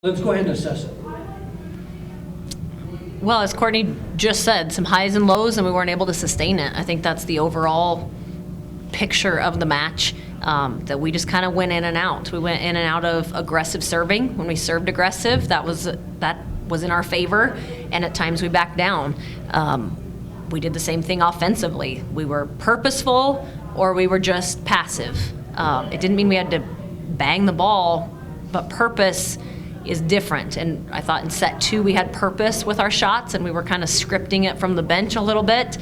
Let's go ahead and assess it. Well, as Courtney just said, some highs and lows, and we weren't able to sustain it. I think that's the overall picture of the match, that we just kind of went in and out. We went in and out of aggressive serving. When we served aggressive, that was in our favor, and at times we backed down. We did the same thing offensively. We were purposeful or we were just passive. It didn't mean we had to bang the ball, but purpose is different. And I thought in set 2 we had purpose with our shots, and we were kind of scripting it from the bench a little bit.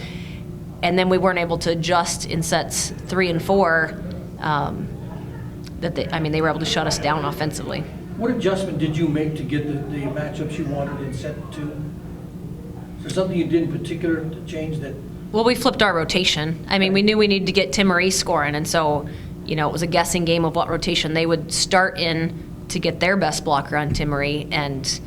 And then we weren't able to adjust in sets 3 and 4. They were able to shut us down offensively. What adjustment did you make to get the matchups you wanted in set 2? Is there something you did in particular to change that? Well, we flipped our rotation. We knew we needed to get Tim Marie scoring, and so, it was a guessing game of what rotation they would start in to get their best blocker on Tim Marie, and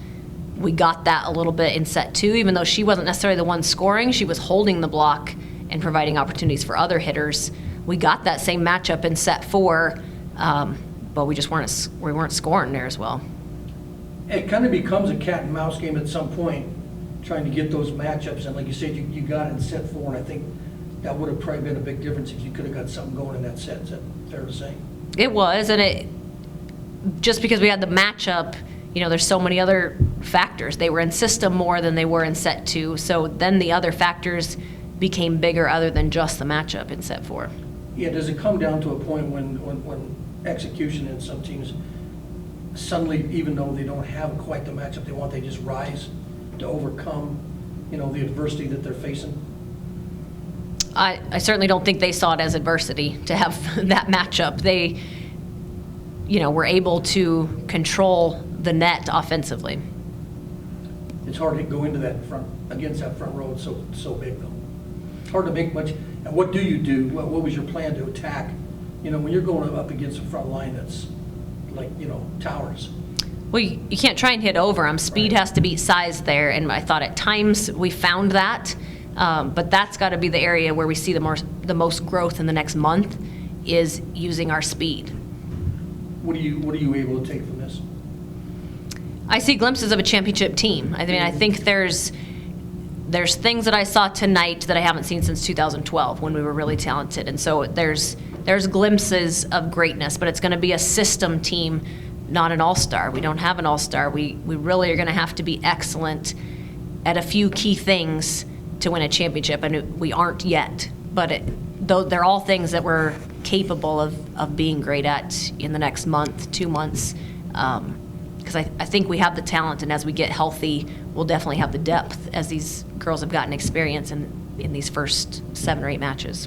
we got that a little bit in set 2. Even though she wasn't necessarily the one scoring, she was holding the block and providing opportunities for other hitters. We got that same matchup in set 4, but we weren't scoring there as well. It kind of becomes a cat and mouse game at some point, trying to get those matchups, and like you said, you got it in set 4, and I think that would have probably been a big difference if you could have got something going in that set. Is that fair to say? It was, and just because we had the matchup, there's so many other factors. They were in system more than they were in set 2, so then the other factors became bigger other than just the matchup in set 4. Yeah, does it come down to a point when execution in some teams suddenly, even though they don't have quite the matchup they want, they just rise to overcome, the adversity that they're facing? I certainly don't think they saw it as adversity to have that matchup. They, were able to control the net offensively. It's hard to go into that against that front row. It's so big, though. It's hard to make much. And what do you do? What was your plan to attack? When you're going up against a front line that's like, towers. Well, you can't try and hit over them. Speed has to beat size there, and I thought at times we found that. But that's got to be the area where we see the most growth in the next month, is using our speed. What are you able to take from this? I see glimpses of a championship team. I think there's things that I saw tonight that I haven't seen since 2012 when we were really talented, and so there's glimpses of greatness. But it's going to be a system team, not an all-star. We don't have an all-star. We really are going to have to be excellent at a few key things to win a championship, and we aren't yet. But they're all things that we're capable of being great at in the next month, 2 months, because I think we have the talent, and as we get healthy, we'll definitely have the depth as these girls have gotten experience in these first 7 or 8 matches.